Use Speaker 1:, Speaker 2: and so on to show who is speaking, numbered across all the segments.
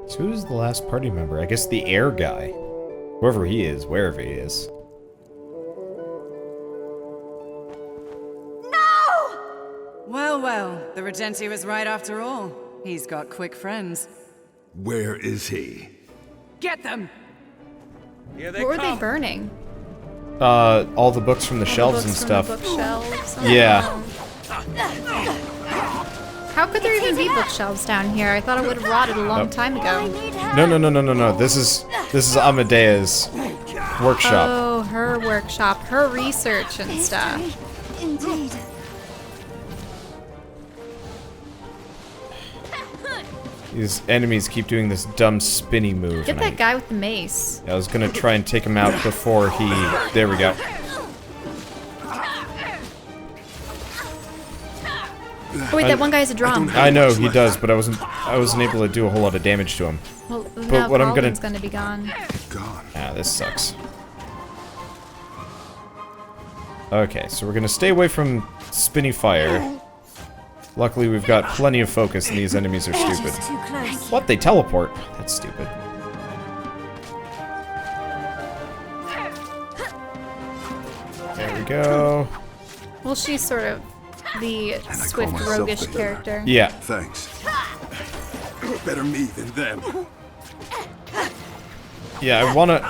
Speaker 1: So who's the last party member? I guess the air guy. Whoever he is, wherever he is.
Speaker 2: No!
Speaker 3: Well, well, the Regenti was right after all. He's got quick friends.
Speaker 4: Where is he?
Speaker 3: Get them!
Speaker 5: What were they burning?
Speaker 1: All the books from the shelves and stuff.
Speaker 5: Bookshelves.
Speaker 1: Yeah.
Speaker 5: How could there even be bookshelves down here? I thought it would have rotted a long time ago.
Speaker 1: No. This is Amadea's workshop.
Speaker 5: Oh, her workshop, her research and stuff.
Speaker 2: Indeed.
Speaker 1: These enemies keep doing this dumb spinny move.
Speaker 5: Get that guy with the mace.
Speaker 1: I was gonna try and take him out before he... There we go.
Speaker 5: Oh wait, that one guy has a drum.
Speaker 1: I know he does, but I wasn't able to do a whole lot of damage to him.
Speaker 5: Well,
Speaker 1: But
Speaker 5: now
Speaker 1: what I'm
Speaker 5: Paladin's gonna be gone.
Speaker 4: Gone.
Speaker 1: Ah, this sucks. Okay, so we're gonna stay away from spinny fire. Luckily, we've got plenty of focus, and these enemies are stupid.
Speaker 2: Too close.
Speaker 1: What? They teleport? That's stupid. There we go.
Speaker 5: Well, she's sort of the
Speaker 4: I
Speaker 5: swift,
Speaker 4: call myself
Speaker 5: roguish
Speaker 4: the healer.
Speaker 5: character.
Speaker 1: Yeah.
Speaker 4: Thanks. Better me than them.
Speaker 1: Yeah, I wanna...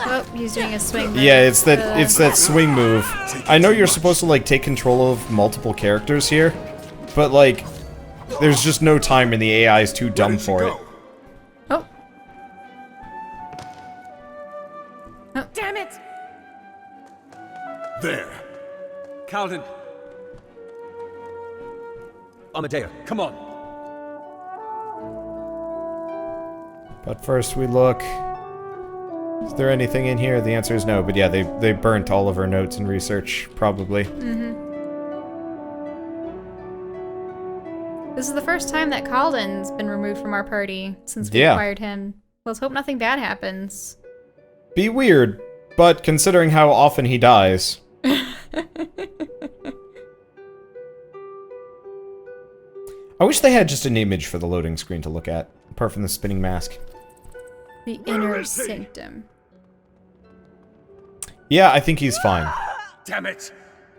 Speaker 5: Oh, he's doing a swing.
Speaker 1: Yeah, it's that swing move. I know you're supposed to, like, take control of multiple characters here, but, like, there's just no time and the AI is too dumb for it.
Speaker 5: Oh.
Speaker 3: Damn it!
Speaker 4: There.
Speaker 6: Calden. Amadea, come on.
Speaker 1: But first we look... Is there anything in here? The answer is no, but yeah, they burnt all of her notes and research, probably.
Speaker 5: This is the first time that Calden's been removed from our party since we
Speaker 1: Yeah.
Speaker 5: acquired him. Let's hope nothing bad happens.
Speaker 1: Be weird, but considering how often he dies... I wish they had just an image for the loading screen to look at, apart from the spinning mask.
Speaker 5: The inner sanctum.
Speaker 1: Yeah, I think he's fine.
Speaker 6: Damn it.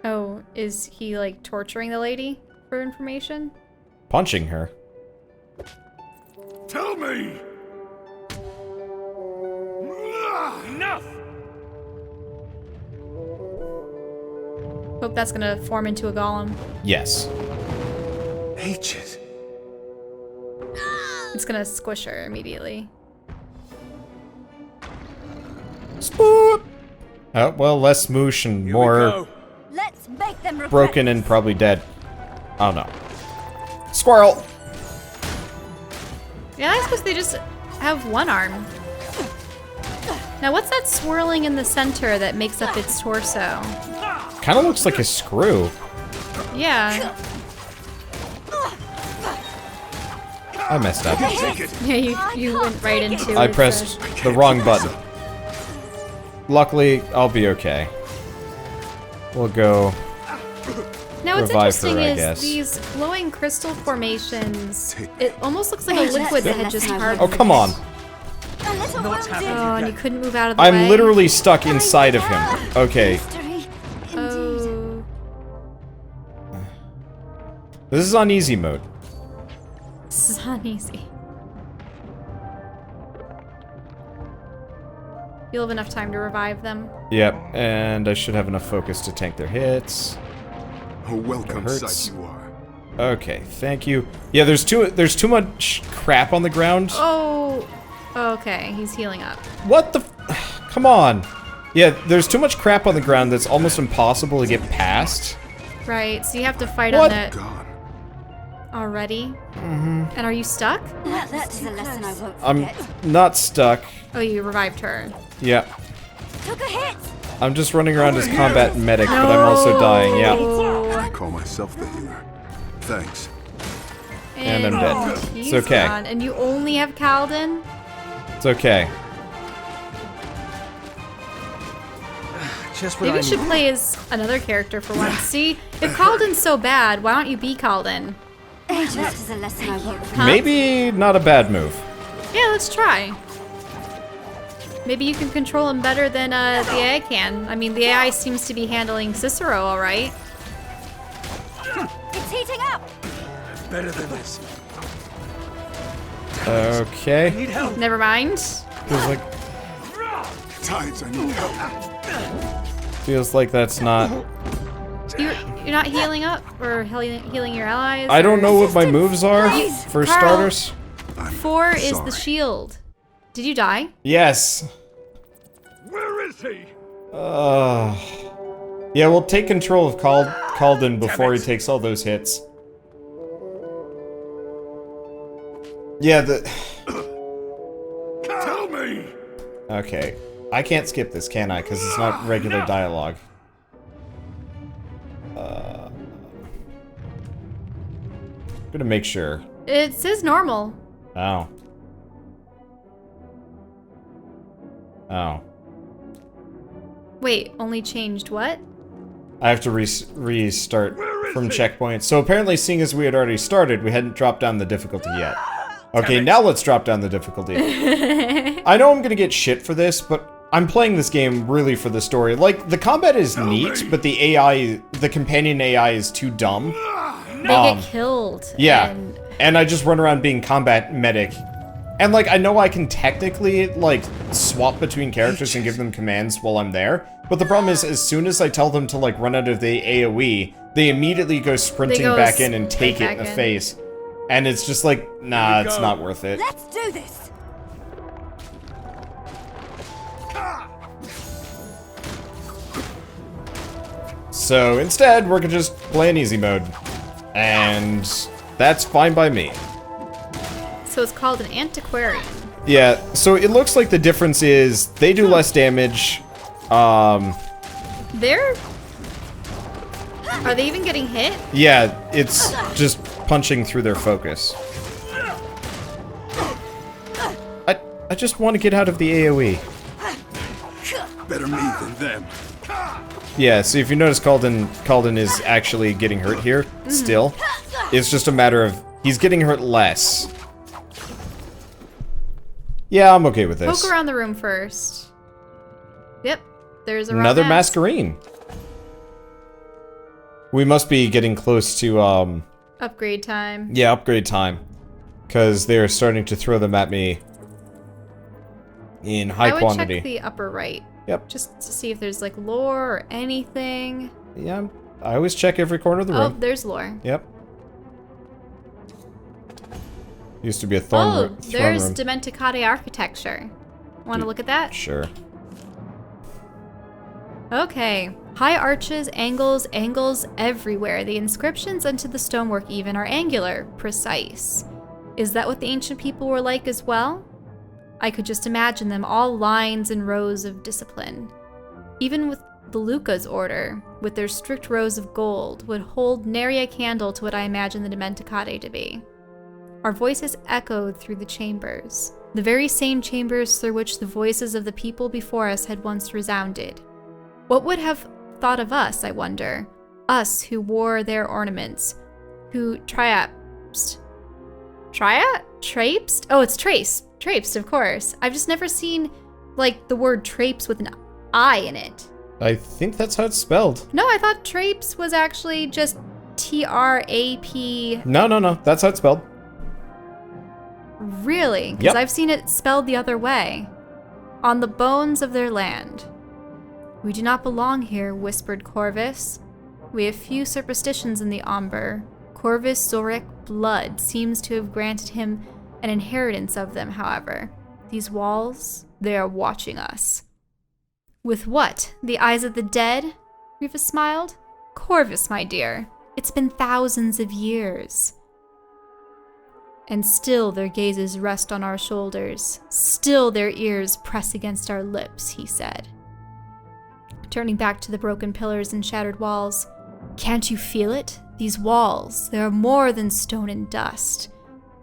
Speaker 5: Oh, is he like torturing the lady for information?
Speaker 1: Punching her.
Speaker 4: Tell me.
Speaker 6: Enough.
Speaker 5: Hope that's gonna form into a golem.
Speaker 1: Yes.
Speaker 4: H's.
Speaker 5: It's gonna squish her immediately.
Speaker 1: Spoop! Oh, well, less smoosh and
Speaker 6: Here we
Speaker 1: more
Speaker 6: go.
Speaker 2: Let's make them repent.
Speaker 1: broken and probably dead. I don't know. Squirrel!
Speaker 5: Yeah, I suppose they just have one arm. Now, what's that swirling in the center that makes up its torso?
Speaker 1: Kinda looks like a screw.
Speaker 5: Yeah.
Speaker 1: I messed up.
Speaker 5: Yeah, you went right into it.
Speaker 1: I pressed the wrong button. Luckily, I'll be okay. We'll go...
Speaker 5: Now, what's
Speaker 1: revive her,
Speaker 5: interesting
Speaker 1: I
Speaker 5: is
Speaker 1: guess.
Speaker 5: these glowing crystal formations. It almost looks like a liquid that had just hardened.
Speaker 1: Oh, come on.
Speaker 2: A little wounded.
Speaker 5: Oh, and you couldn't move out of the way.
Speaker 1: I'm literally stuck inside of him. Okay.
Speaker 2: Mystery.
Speaker 5: Oh.
Speaker 2: Indeed.
Speaker 1: This is on easy mode.
Speaker 5: This is uneasy. You'll have enough time to revive them.
Speaker 1: Yep, and I should have enough focus to tank their hits.
Speaker 4: A welcome
Speaker 1: hurts.
Speaker 4: sight you are.
Speaker 1: Okay, thank you. Yeah, there's too much crap on the ground.
Speaker 5: Oh. Okay, he's healing up.
Speaker 1: What the come on. Yeah, there's too much crap on the ground that's almost impossible to get past.
Speaker 5: Right, so you have to fight
Speaker 1: What?
Speaker 5: on that
Speaker 4: Gone.
Speaker 5: already. And are you stuck?
Speaker 2: That is a lesson I won't
Speaker 1: I'm
Speaker 2: forget.
Speaker 1: not stuck.
Speaker 5: Oh, you revived her.
Speaker 1: Yeah.
Speaker 2: Took a hit.
Speaker 1: I'm just running around as combat medic, but I'm also dying, yeah.
Speaker 4: I call myself the healer. Thanks.
Speaker 1: And I'm dead.
Speaker 5: He's
Speaker 1: It's okay.
Speaker 5: gone. And you only have Calden?
Speaker 1: It's okay.
Speaker 6: Just what
Speaker 5: Maybe
Speaker 6: I
Speaker 5: you should
Speaker 6: need.
Speaker 5: play as another character for once. See, if Calden's so bad, why don't you be Calden?
Speaker 2: That is a lesson I won't forget.
Speaker 5: Huh?
Speaker 1: Maybe not a bad move.
Speaker 5: Yeah, let's try. Maybe you can control him better than the AI can. I mean, the AI seems to be handling Cicero all right.
Speaker 2: It's heating up.
Speaker 6: Better than this.
Speaker 1: Okay.
Speaker 6: Need help.
Speaker 5: Never mind.
Speaker 1: Feels like
Speaker 4: Tides, I need help.
Speaker 1: feels like that's not.
Speaker 5: You're not healing up or healing your allies?
Speaker 1: I don't
Speaker 5: or-
Speaker 1: know what my moves are for
Speaker 5: Carl.
Speaker 1: starters.
Speaker 5: 4 is the
Speaker 4: Sorry.
Speaker 5: shield. Did you die?
Speaker 1: Yes.
Speaker 6: Where is he?
Speaker 1: Yeah, we'll take control of Calden before he takes all those hits. Yeah,
Speaker 4: Tell me!
Speaker 1: Okay. I can't skip this, can I? Because it's not regular dialogue. Gonna make sure.
Speaker 5: It says normal.
Speaker 1: Oh. Oh.
Speaker 5: Wait, only changed what?
Speaker 1: I have to restart from checkpoint. So apparently, seeing as we had already started, we hadn't dropped down the difficulty yet. Okay, now let's drop down the difficulty. I know I'm gonna get shit for this, but I'm playing this game really for the story. Like, the combat is neat, but the AI, the companion AI is too dumb.
Speaker 5: They get killed.
Speaker 1: Yeah,
Speaker 5: and-
Speaker 1: and I just run around being combat medic. And, like, I know I can technically, like, swap between characters and give them commands while I'm there, but the problem is, as soon as I tell them to, like, run out of the AoE, they immediately go sprinting
Speaker 5: They go
Speaker 1: back in and take it
Speaker 5: back
Speaker 1: in the
Speaker 5: in.
Speaker 1: face. And it's just like, nah, it's not worth it.
Speaker 2: Let's do this.
Speaker 1: So instead, we're gonna just play in easy mode. And that's fine by me.
Speaker 5: So it's called an antiquarian.
Speaker 1: Yeah, so it looks like the difference is they do less damage.
Speaker 5: They're... Are they even getting hit?
Speaker 1: Yeah, it's just punching through their focus. I just want to get out of the AoE.
Speaker 4: Better me than them.
Speaker 1: Yeah, so if you notice Calden is actually getting hurt here, still. It's just a matter of, he's getting hurt less. Yeah, I'm okay with this.
Speaker 5: Poke around the room first. Yep, there's a raw
Speaker 1: Another
Speaker 5: mask.
Speaker 1: Masquerine. We must be getting close to,
Speaker 5: Upgrade time.
Speaker 1: yeah, upgrade time. Because they're starting to throw them at me in high
Speaker 5: I would
Speaker 1: quantity.
Speaker 5: check the upper right.
Speaker 1: Yep.
Speaker 5: Just to see if there's like lore or anything.
Speaker 1: Yeah, I always check every corner of the
Speaker 5: Oh,
Speaker 1: room.
Speaker 5: there's lore.
Speaker 1: Yep. Used to be a throne
Speaker 5: There's
Speaker 1: room.
Speaker 5: Dementicati architecture. Want to look at that?
Speaker 1: Sure.
Speaker 5: Okay. High arches, angles everywhere. The inscriptions into the stonework even are angular, precise. Is that what the ancient people were like as well? I could just imagine them all lines and rows of discipline. Even with the Lucca's order, with their strict rows of gold, would hold nary a candle to what I imagine the Dementicati to be. Our voices echoed through the chambers, the very same chambers through which the voices of the people before us had once resounded. What would have thought of us, I wonder? Us who wore their ornaments, who traipsed. Traipsed? Oh, it's traipsed, of course. I've just never seen, like, the word traipse with an I in it.
Speaker 1: I think that's how it's spelled.
Speaker 5: No, I thought traipse was actually just T-R-A-P.
Speaker 1: No, that's how it's spelled.
Speaker 5: Really? Because
Speaker 1: Yep.
Speaker 5: I've seen it spelled the other way. On the bones of their land. We do not belong here, whispered Corvus. We have few superstitions in the Ombre. Corvus' Zoric blood seems to have granted him an inheritance of them, however. These walls, they are watching us. With what? The eyes of the dead? Rufus smiled. Corvus, my dear, it's been thousands of years. And still their gazes rest on our shoulders. Still their ears press against our lips, he said. Turning back to the broken pillars and shattered walls. Can't you feel it? These walls, they are more than stone and dust.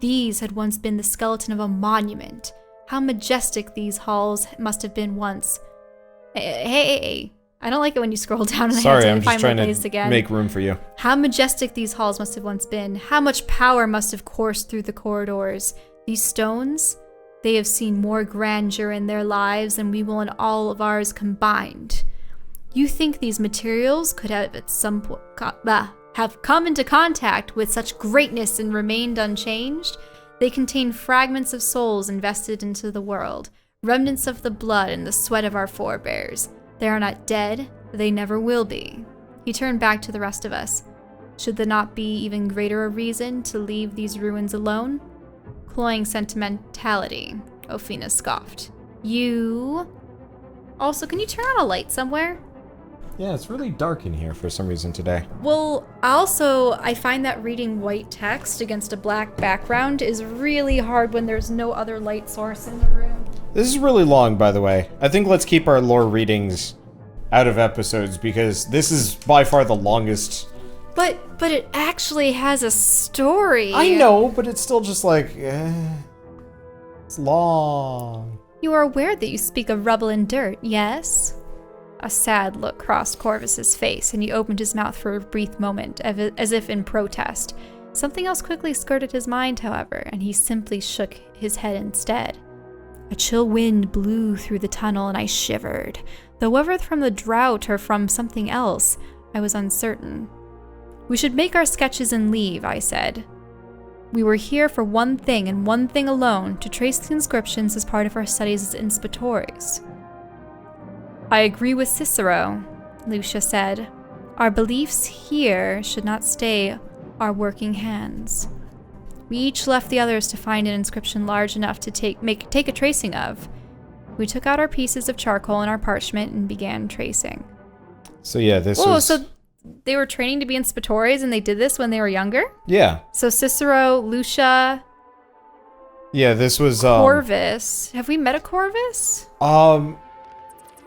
Speaker 5: These had once been the skeleton of a monument. How majestic these halls must have been once. Hey. I don't like it when you scroll down and
Speaker 1: Sorry,
Speaker 5: I
Speaker 1: I'm
Speaker 5: have to
Speaker 1: just
Speaker 5: find
Speaker 1: trying
Speaker 5: my place
Speaker 1: to
Speaker 5: again.
Speaker 1: make room for you.
Speaker 5: How majestic these halls must have once been. How much power must have coursed through the corridors. These stones, They have seen more grandeur in their lives than we will in all of ours combined. You think these materials could have at some point have come into contact with such greatness and remained unchanged? They contain fragments of souls invested into the world, remnants of the blood and the sweat of our forebears. They are not dead, they never will be. He turned back to the rest of us. Should there not be even greater a reason to leave these ruins alone? Cloying sentimentality, Ophina scoffed. You... Also, can you turn on a light somewhere?
Speaker 1: Yeah, it's really dark in here for some reason today.
Speaker 5: Well, also, I find that reading white text against a black background is really hard when there's no other light source in the room.
Speaker 1: This is really long, by the way. I think let's keep our lore readings out of episodes because this is by far the longest.
Speaker 5: But it actually has a story.
Speaker 1: I know, but it's still just like, it's long.
Speaker 5: You are aware that you speak of rubble and dirt, yes? A sad look crossed Corvus's face, and he opened his mouth for a brief moment, as if in protest. Something else quickly skirted his mind, however, and he simply shook his head instead. A chill wind blew through the tunnel, and I shivered. Though whether from the drought or from something else, I was uncertain. We should make our sketches and leave, I said. We were here for one thing, and one thing alone, to trace the inscriptions as part of our studies as inspectores. I agree with Cicero, Lucia said. Our beliefs here should not stay our working hands. We each left the others to find an inscription large enough to take a tracing of. We took out our pieces of charcoal and our parchment and began tracing.
Speaker 1: So yeah, this was...
Speaker 5: so they were training to be inspectores and they did this when they were younger?
Speaker 1: Yeah.
Speaker 5: So Cicero, Lucia...
Speaker 1: Yeah, this was...
Speaker 5: Corvus. Have we met a Corvus?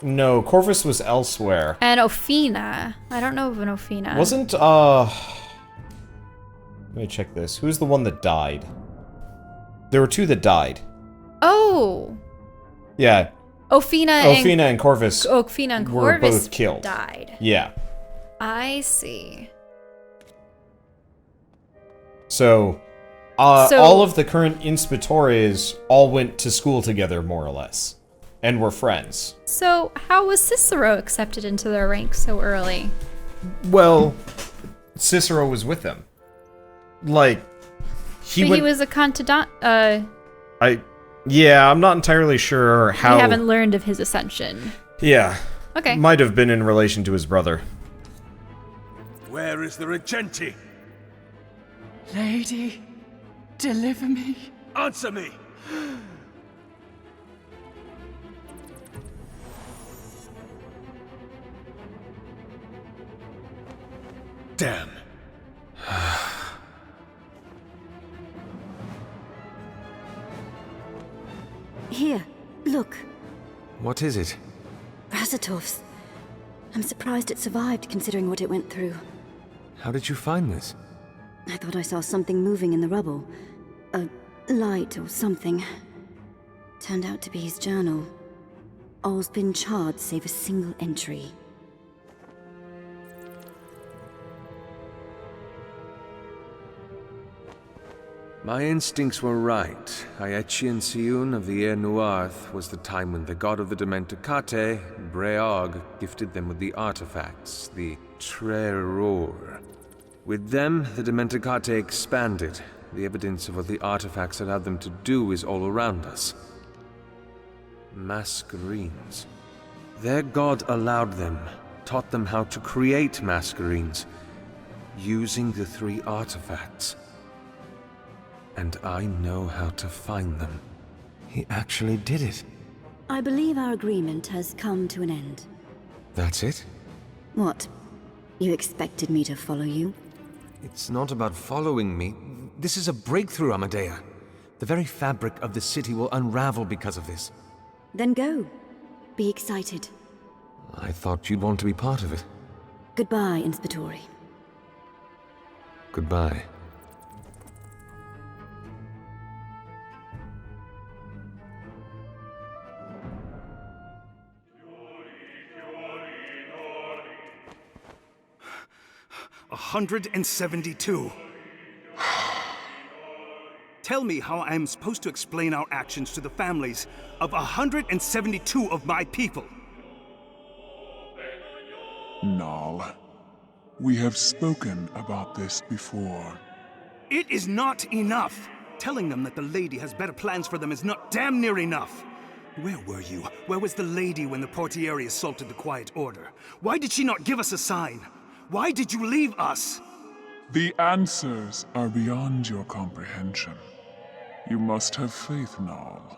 Speaker 1: No, Corvus was elsewhere.
Speaker 5: And Ophina. I don't know of an Ophina.
Speaker 1: Wasn't, let me check this. Who's the one that died? There were two that died.
Speaker 5: Oh!
Speaker 1: Yeah.
Speaker 5: Ophina and
Speaker 1: Corvus
Speaker 5: Ophina and
Speaker 1: were
Speaker 5: Corvus
Speaker 1: both killed.
Speaker 5: Died.
Speaker 1: Yeah.
Speaker 5: I see.
Speaker 1: So, all of the current inspectores all went to school together, more or less. And were friends.
Speaker 5: So, how was Cicero accepted into their ranks so early?
Speaker 1: Well, Cicero was with them. Like, he
Speaker 5: was a Contadani,
Speaker 1: Yeah, I'm not entirely sure how...
Speaker 5: We haven't learned of his ascension.
Speaker 1: Yeah.
Speaker 5: Okay.
Speaker 1: Might have been in relation to his brother.
Speaker 6: Where is the Regenti?
Speaker 3: Lady, deliver me.
Speaker 6: Answer me! Damn.
Speaker 2: Here, look.
Speaker 7: What is it?
Speaker 2: Razatov's. I'm surprised it survived, considering what it went through.
Speaker 7: How did you find this?
Speaker 2: I thought I saw something moving in the rubble. A light or something. Turned out to be his journal. All's been charred save a single entry.
Speaker 7: My instincts were right. Aechian Siun of the Air Nuarth was the time when the god of the Dementicate, Breog, gifted them with the artifacts, the Treror. With them, the Dementicate expanded. The evidence of what the artifacts allowed them to do is all around us. Mascherines. Their god allowed them, taught them how to create Mascherines, using the three artifacts. And I know how to find them. He actually did it.
Speaker 2: I believe our agreement has come to an end.
Speaker 7: That's it?
Speaker 2: What? You expected me to follow you?
Speaker 7: It's not about following me. This is a breakthrough, Amadea. The very fabric of the city will unravel because of this.
Speaker 2: Then go. Be excited.
Speaker 7: I thought you'd want to be part of it.
Speaker 2: Goodbye, Inspettori.
Speaker 7: Goodbye.
Speaker 4: $172. Tell me how I am supposed to explain our actions to the families of 172 of my people.
Speaker 8: Null, we have spoken about this before.
Speaker 4: It is not enough. Telling them that the lady has better plans for them is not damn near enough. Where were you? Where was the lady when the portiere assaulted the Quiet Order? Why did she not give us a sign? Why did you leave us?
Speaker 8: The answers are beyond your comprehension. You must have faith, Null.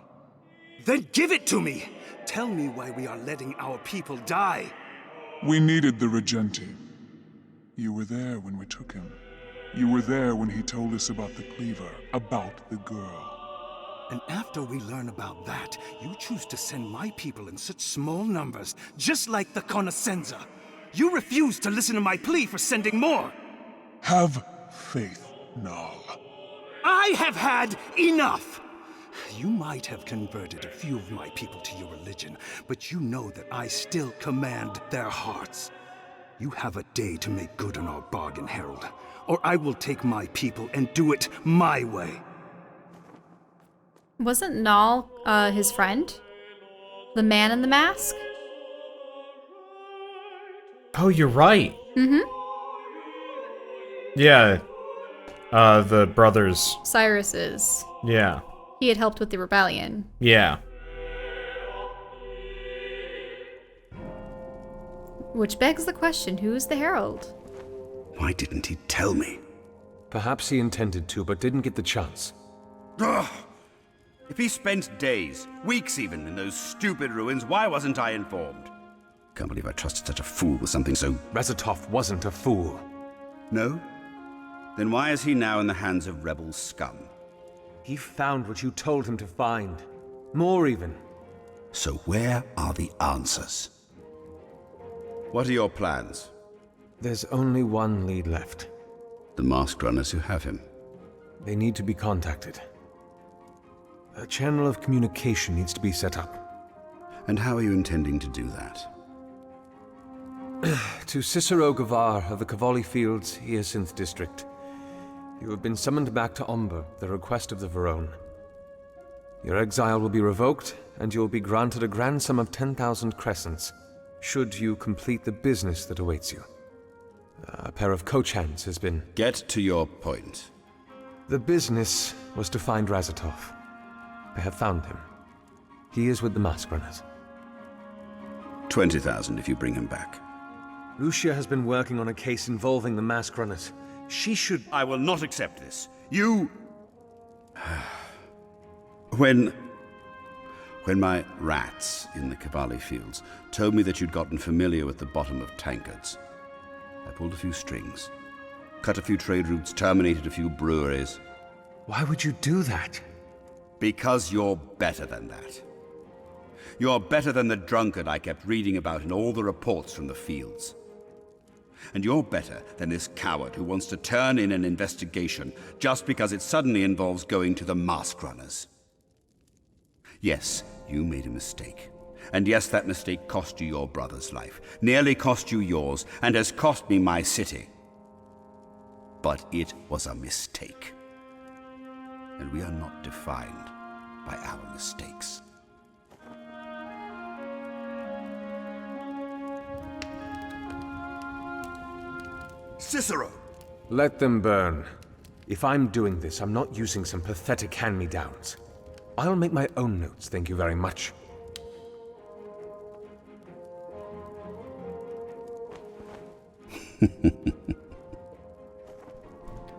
Speaker 4: Then give it to me! Tell me why we are letting our people die.
Speaker 8: We needed the Regenti. You were there when we took him. You were there when he told us about the cleaver, about the girl.
Speaker 4: And after we learn about that, you choose to send my people in such small numbers, just like the Conoscenza. You refuse to listen to my plea for sending more.
Speaker 8: Have faith, Null.
Speaker 4: I have had enough! You might have converted a few of my people to your religion, but you know that I still command their hearts. You have a day to make good on our bargain, Herald, or I will take my people and do it my way.
Speaker 5: Wasn't Null his friend? The man in the mask?
Speaker 1: Oh, you're right.
Speaker 5: Mm-hmm.
Speaker 1: Yeah. The brothers.
Speaker 5: Cyrus's.
Speaker 1: Yeah.
Speaker 5: He had helped with the rebellion.
Speaker 1: Yeah.
Speaker 5: Which begs the question, who's the Herald?
Speaker 4: Why didn't he tell me?
Speaker 7: Perhaps he intended to, but didn't get the chance.
Speaker 9: Ugh. If he spent days, weeks even, in those stupid ruins, why wasn't I informed? Can't believe I trusted such a fool with something so...
Speaker 7: Razatov wasn't a fool.
Speaker 9: No? Then why is he now in the hands of rebel scum?
Speaker 7: He found what you told him to find. More even.
Speaker 9: So where are the answers? What are your plans?
Speaker 7: There's only one lead left.
Speaker 9: The masked runners who have him.
Speaker 7: They need to be contacted. A channel of communication needs to be set up.
Speaker 9: And how are you intending to do that?
Speaker 7: To Cicero Gavar of the Cavalli Fields, Hyacinth District. You have been summoned back to Ombre, the request of the Verone. Your exile will be revoked, and you will be granted a grand sum of 10,000 crescents, should you complete the business that awaits you. A pair of coach hands has been...
Speaker 9: Get to your point.
Speaker 7: The business was to find Razatov. I have found him. He is with the mask runners.
Speaker 9: 20,000 if you bring him back.
Speaker 7: Lucia has been working on a case involving the mask runners. She should...
Speaker 9: I will not accept this. You... When my rats in the Cavalli Fields told me that you'd gotten familiar with the bottom of tankards, I pulled a few strings, cut a few trade routes, terminated a few breweries.
Speaker 7: Why would you do that?
Speaker 9: Because you're better than that. You're better than the drunkard I kept reading about in all the reports from the fields. And you're better than this coward who wants to turn in an investigation just because it suddenly involves going to the mask runners. Yes, you made a mistake. And yes, that mistake cost you your brother's life, nearly cost you yours, and has cost me my city. But it was a mistake. And we are not defined by our mistakes.
Speaker 4: Cicero!
Speaker 7: Let them burn. If I'm doing this, I'm not using some pathetic hand-me-downs. I'll make my own notes, thank you very much.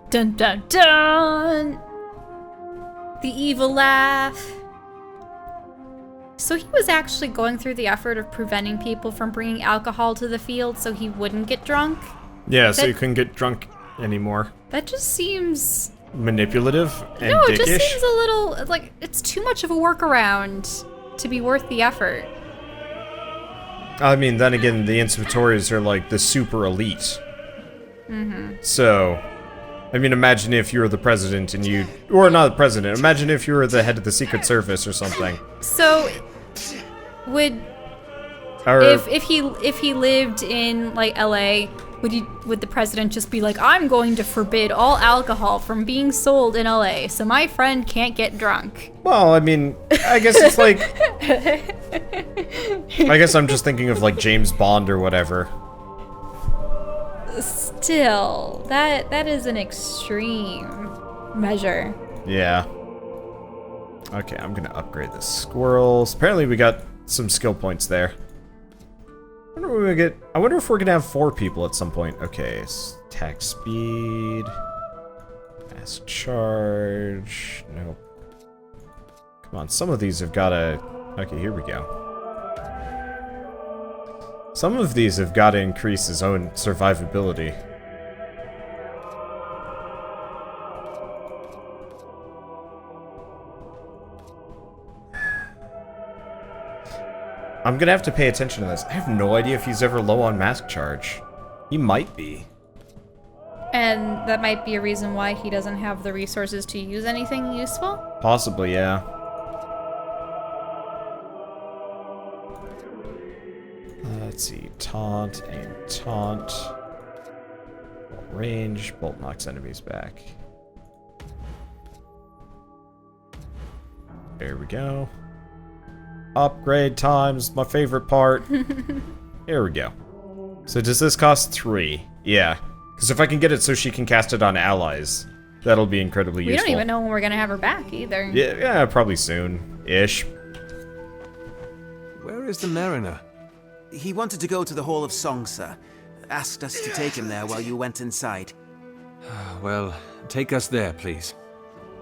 Speaker 5: Dun dun dun! The evil laugh. So he was actually going through the effort of preventing people from bringing alcohol to the field so he wouldn't get drunk?
Speaker 1: Yeah, so you couldn't get drunk anymore.
Speaker 5: That just seems...
Speaker 1: manipulative and
Speaker 5: No, it
Speaker 1: dickish.
Speaker 5: just seems a little, like, it's too much of a workaround to be worth the effort.
Speaker 1: I mean, then again, the Inspectores are like the super elite.
Speaker 5: Mm-hmm.
Speaker 1: So, I mean, imagine if you were the president and you... Or not the president, imagine if you were the head of the Secret Service or something.
Speaker 5: So, would...
Speaker 1: Or,
Speaker 5: If he lived in, like, LA, Would the president just be like, I'm going to forbid all alcohol from being sold in LA, so my friend can't get drunk?
Speaker 1: Well, I mean, I guess it's like... I guess I'm just thinking of like James Bond or whatever.
Speaker 5: Still, that is an extreme measure.
Speaker 1: Yeah. Okay, I'm gonna upgrade the squirrels. Apparently we got some skill points there. I wonder if we're gonna have 4 people at some point. Okay, attack speed. Fast charge. Nope. Come on, some of these have gotta... Okay, here we go. Some of these have gotta increase his own survivability. I'm gonna have to pay attention to this. I have no idea if he's ever low on mask charge. He might be.
Speaker 5: And that might be a reason why he doesn't have the resources to use anything useful?
Speaker 1: Possibly, yeah. Let's see. Taunt, aim, taunt. Range, bolt knocks enemies back. There we go. Upgrade times, my favorite part. Here we go. So does this cost 3? Yeah. Because if I can get it so she can cast it on allies, that'll be incredibly useful.
Speaker 5: We don't even know when we're gonna have her back either.
Speaker 1: Yeah, probably soon-ish.
Speaker 7: Where is the mariner?
Speaker 10: He wanted to go to the Hall of Song, sir. Asked us to take him there while you went inside.
Speaker 7: Well, take us there, please.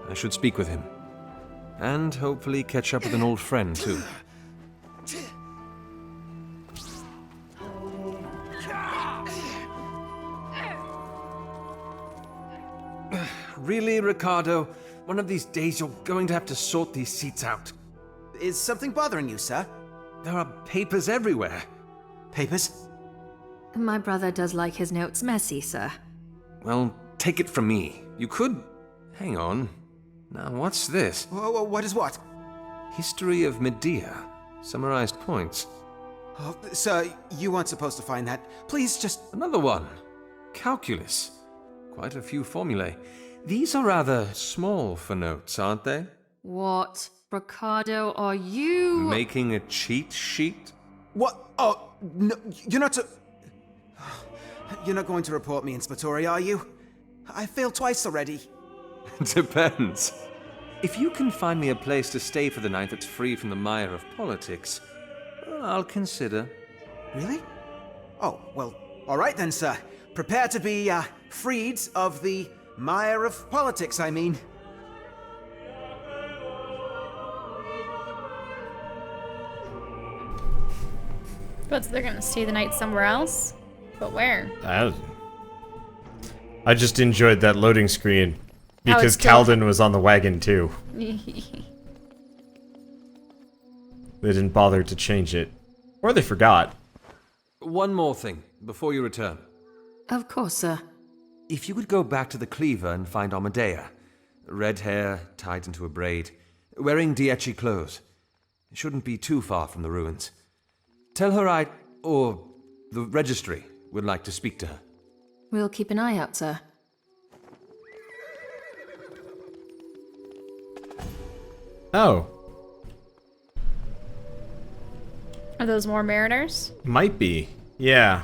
Speaker 7: I should speak with him. And hopefully catch up with an old friend, too. Really, Ricardo? One of these days you're going to have to sort these seats out.
Speaker 10: Is something bothering you, sir?
Speaker 7: There are papers everywhere.
Speaker 10: Papers?
Speaker 11: My brother does like his notes messy, sir.
Speaker 7: Well, take it from me. You could... Hang on. Now, what's this?
Speaker 10: What is what?
Speaker 7: History of Medea. Summarized points.
Speaker 10: Oh, sir, you weren't supposed to find that. Please just...
Speaker 7: Another one. Calculus. Quite a few formulae. These are rather small for notes, aren't they?
Speaker 11: What? Ricardo, are you...
Speaker 7: Making a cheat sheet?
Speaker 10: What? Oh, no, you're not to... You're not going to report me, Inspettori, are you? I failed twice already.
Speaker 7: Depends. If you can find me a place to stay for the night that's free from the mire of politics, well, I'll consider.
Speaker 10: Really? Oh, well, all right then, sir. Prepare to be, freed of the mire of politics, I mean.
Speaker 5: But they're gonna stay the night somewhere else? But where?
Speaker 1: I just enjoyed that loading screen. Because Calden was on the wagon, too. They didn't bother to change it. Or they forgot.
Speaker 7: One more thing, before you return.
Speaker 11: Of course, sir.
Speaker 7: If you could go back to the Cleaver and find Amadea. Red hair, tied into a braid. Wearing Dieci clothes. It shouldn't be too far from the ruins. Tell her or the registry, would like to speak to her.
Speaker 11: We'll keep an eye out, sir.
Speaker 1: Oh.
Speaker 5: Are those more mariners?
Speaker 1: Might be. Yeah.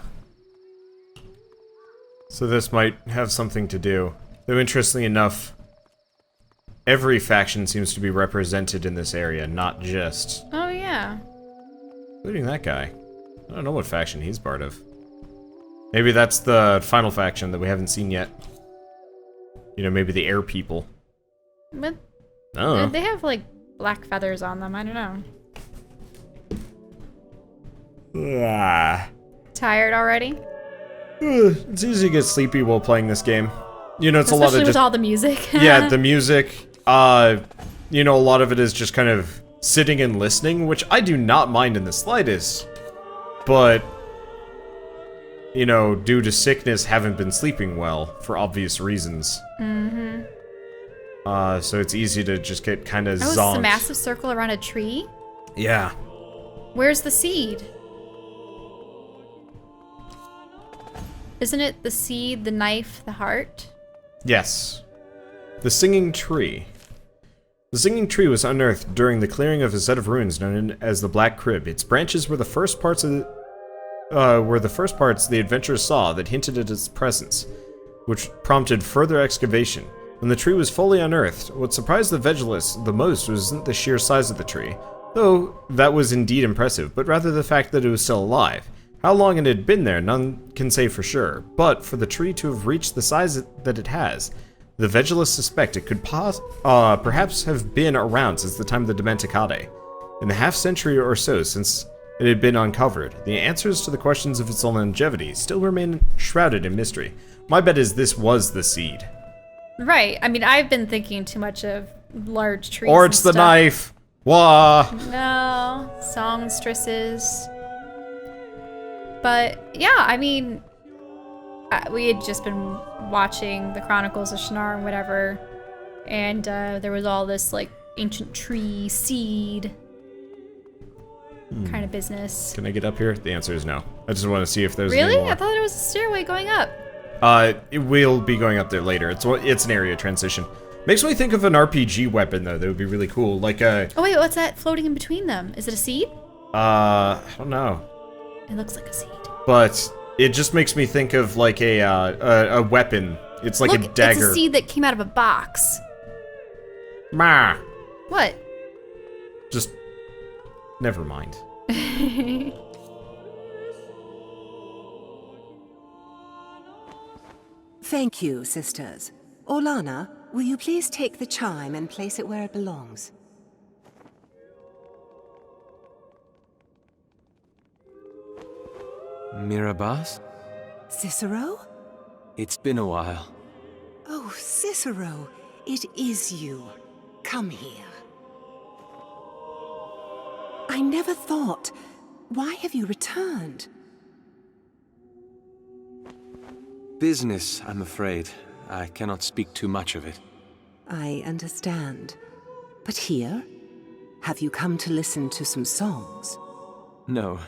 Speaker 1: So this might have something to do. Though interestingly enough, every faction seems to be represented in this area, not just...
Speaker 5: Oh, yeah.
Speaker 1: Including that guy. I don't know what faction he's part of. Maybe that's the final faction that we haven't seen yet. You know, maybe the air people.
Speaker 5: But
Speaker 1: Oh.
Speaker 5: they have, like, black feathers on them. I don't know. Tired already?
Speaker 1: It's easy to get sleepy while playing this game. You know, it's
Speaker 5: Especially
Speaker 1: a lot of
Speaker 5: with
Speaker 1: just...
Speaker 5: all the music.
Speaker 1: Yeah, the music. You know, a lot of it is just kind of sitting and listening, which I do not mind in the slightest. But, you know, due to sickness, haven't been sleeping well, for obvious reasons.
Speaker 5: Mm-hmm.
Speaker 1: So it's easy to just get kind of
Speaker 5: Oh,
Speaker 1: zonked.
Speaker 5: it's a massive circle around a tree?
Speaker 1: Yeah.
Speaker 5: Where's the seed? Isn't it the seed, the knife, the heart?
Speaker 1: Yes. The Singing Tree. The Singing Tree was unearthed during the clearing of a set of ruins known as the Black Crib. Its branches were the first parts the adventurers saw that hinted at its presence, which prompted further excavation. When the tree was fully unearthed, what surprised the Vegelus the most wasn't the sheer size of the tree, though that was indeed impressive, but rather the fact that it was still alive. How long it had been there, none can say for sure, but for the tree to have reached the size that it has, the Vegelus suspect it could perhaps have been around since the time of the Dimenticate. In the half-century or so since it had been uncovered, the answers to the questions of its longevity still remain shrouded in mystery. My bet is this was the seed.
Speaker 5: Right. I mean, I've been thinking too much of large trees.
Speaker 1: Or it's the knife. Wah.
Speaker 5: No. Songstresses. But, yeah, I mean, we had just been watching the Chronicles of Shannara and whatever, and there was all this, like, ancient tree, seed kind of business.
Speaker 1: Can I get up here? The answer is no. I just want to see if there's
Speaker 5: Really?
Speaker 1: any more.
Speaker 5: I thought there was a stairway going up.
Speaker 1: We'll be going up there later. It's an area transition. Makes me think of an RPG weapon, though. That would be really cool. Like a...
Speaker 5: Oh, wait, what's that floating in between them? Is it a seed?
Speaker 1: I don't know.
Speaker 5: It looks like a seed.
Speaker 1: But it just makes me think of, like, a weapon. It's like
Speaker 5: Look,
Speaker 1: a dagger.
Speaker 5: it's a seed that came out of a box.
Speaker 1: Ma.
Speaker 5: What?
Speaker 1: Just... never mind.
Speaker 12: Thank you, sisters. Orlana, will you please take the chime and place it where it belongs?
Speaker 7: Mirabas?
Speaker 12: Cicero?
Speaker 7: It's been a while.
Speaker 12: Oh, Cicero, it is you. Come here. I never thought. Why have you returned?
Speaker 7: Business, I'm afraid. I cannot speak too much of it.
Speaker 12: I understand. But here? Have you come to listen to some songs?
Speaker 7: No.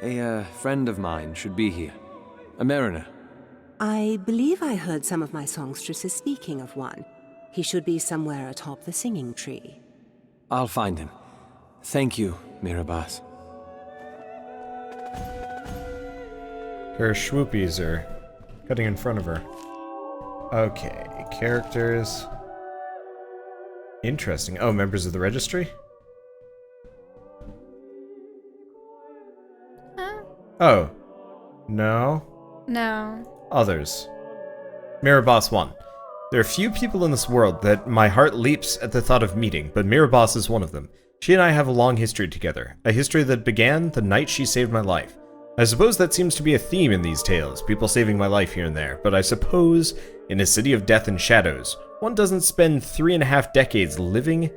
Speaker 7: A friend of mine should be here. A mariner.
Speaker 12: I believe I heard some of my songstresses speaking of one. He should be somewhere atop the singing tree.
Speaker 7: I'll find him. Thank you, Mirabas.
Speaker 1: Her swoopies are cutting in front of her. Okay, characters. Interesting. Oh, members of the registry? Oh. No?
Speaker 5: No.
Speaker 1: Others. Mirabas 1. There are few people in this world that my heart leaps at the thought of meeting, but Mirabas is one of them. She and I have a long history together, a history that began the night she saved my life. I suppose that seems to be a theme in these tales, people saving my life here and there, but I suppose, in a city of death and shadows, one doesn't spend 3.5 decades living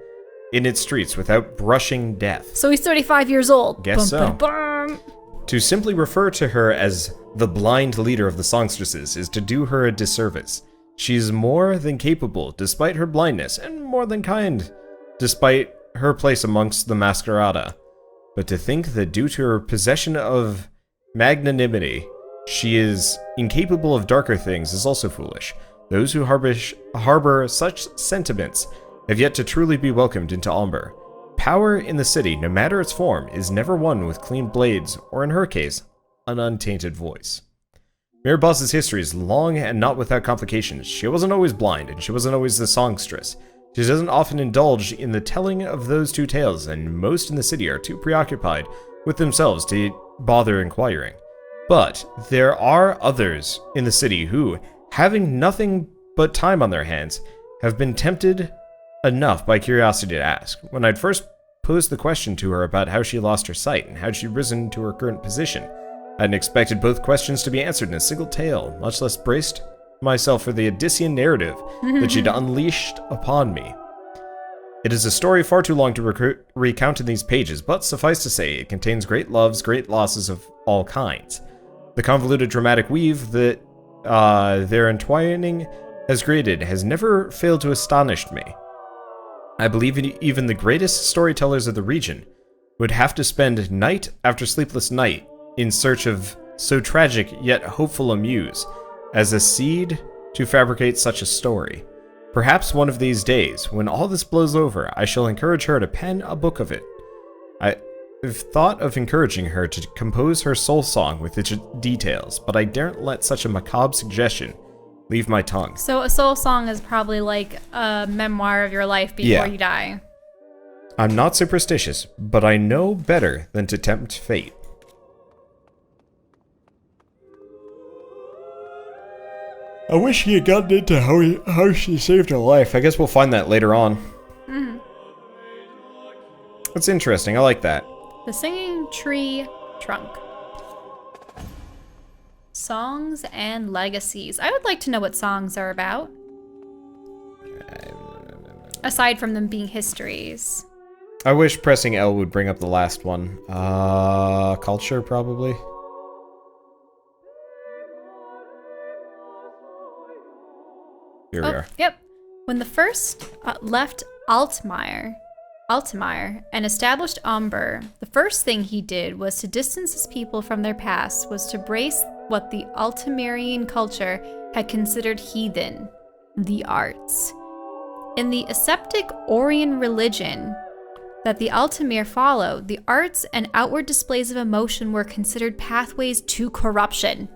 Speaker 1: in its streets without brushing death.
Speaker 5: So he's 35 years old.
Speaker 1: Guess so.
Speaker 5: Bum, bum.
Speaker 1: To simply refer to her as the blind leader of the songstresses is to do her a disservice. She's more than capable, despite her blindness, and more than kind, despite her place amongst the Masquerada. But to think that due to her possession of magnanimity, she is incapable of darker things is also foolish. Those who harbor such sentiments have yet to truly be welcomed into Ombre. Power in the city, no matter its form, is never won with clean blades, or in her case, an untainted voice. Mirabas's history is long and not without complications. She wasn't always blind, and she wasn't always the songstress. She doesn't often indulge in the telling of those two tales, and most in the city are too preoccupied with themselves to bother inquiring. But there are others in the city who, having nothing but time on their hands, have been tempted enough by curiosity to ask. When I'd first posed the question to her about how she lost her sight and how she'd risen to her current position, I hadn't expected both questions to be answered in a single tale, much less braced myself for the Odyssean narrative that she'd unleashed upon me. It is a story far too long to recount in these pages, but suffice to say, it contains great loves, great losses of all kinds. The convoluted dramatic weave that their entwining has created has never failed to astonish me. I believe even the greatest storytellers of the region would have to spend night after sleepless night in search of so tragic yet hopeful a muse, as a seed to fabricate such a story. Perhaps one of these days, when all this blows over, I shall encourage her to pen a book of it. I've thought of encouraging her to compose her soul song with its details, but I daren't let such a macabre suggestion leave my tongue.
Speaker 5: So a soul song is probably like a memoir of your life before you die.
Speaker 1: I'm not superstitious, but I know better than to tempt fate. I wish he had gotten into how she saved her life. I guess we'll find that later on.
Speaker 5: Mm-hmm.
Speaker 1: That's interesting. I like that.
Speaker 5: The Singing Tree Trunk. Songs and legacies. I would like to know what songs are about. Aside from them being histories.
Speaker 1: I wish pressing L would bring up the last one. Culture, probably. Here we are.
Speaker 5: Yep. When the first left Altamire and established Ombre, the first thing he did was to distance his people from their past, was to brace what the Altamirian culture had considered heathen, the arts. In the ascetic Orian religion that the Altamir followed, the arts and outward displays of emotion were considered pathways to corruption.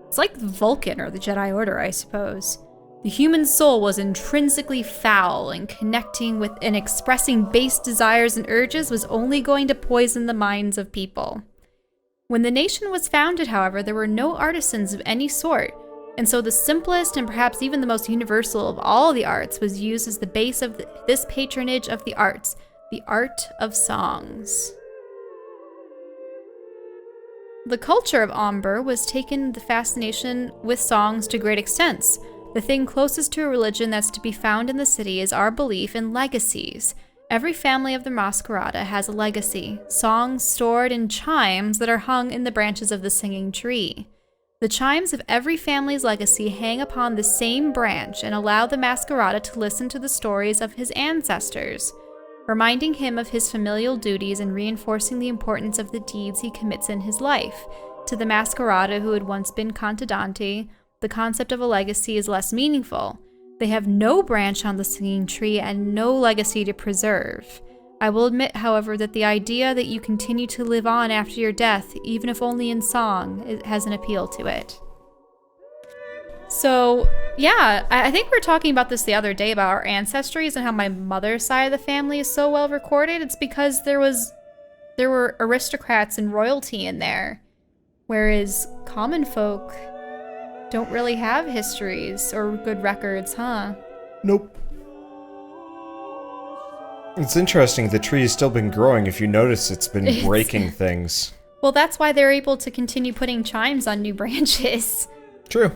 Speaker 5: It's like Vulcan or the Jedi Order, I suppose. The human soul was intrinsically foul, and connecting with and expressing base desires and urges was only going to poison the minds of people. When the nation was founded, however, there were no artisans of any sort, and so the simplest and perhaps even the most universal of all the arts was used as the base of this patronage of the arts, the art of songs. The culture of Ombre was taken the fascination with songs to great extents. The thing closest to a religion that's to be found in the city is our belief in legacies. Every family of the Masquerada has a legacy, songs stored in chimes that are hung in the branches of the singing tree. The chimes of every family's legacy hang upon the same branch and allow the Masquerada to listen to the stories of his ancestors, reminding him of his familial duties and reinforcing the importance of the deeds he commits in his life. To the Masquerada who had once been Contadani, the concept of a legacy is less meaningful. They have no branch on the singing tree and no legacy to preserve. I will admit, however, that the idea that you continue to live on after your death, even if only in song, it has an appeal to it. So, yeah, I think we were talking about this the other day about our ancestries and how my mother's side of the family is so well recorded. It's because there were aristocrats and royalty in there, whereas common folk don't really have histories or good records, huh?
Speaker 1: Nope. It's interesting, the tree's still been growing. If you notice, it's been breaking things.
Speaker 5: Well, that's why they're able to continue putting chimes on new branches.
Speaker 1: True.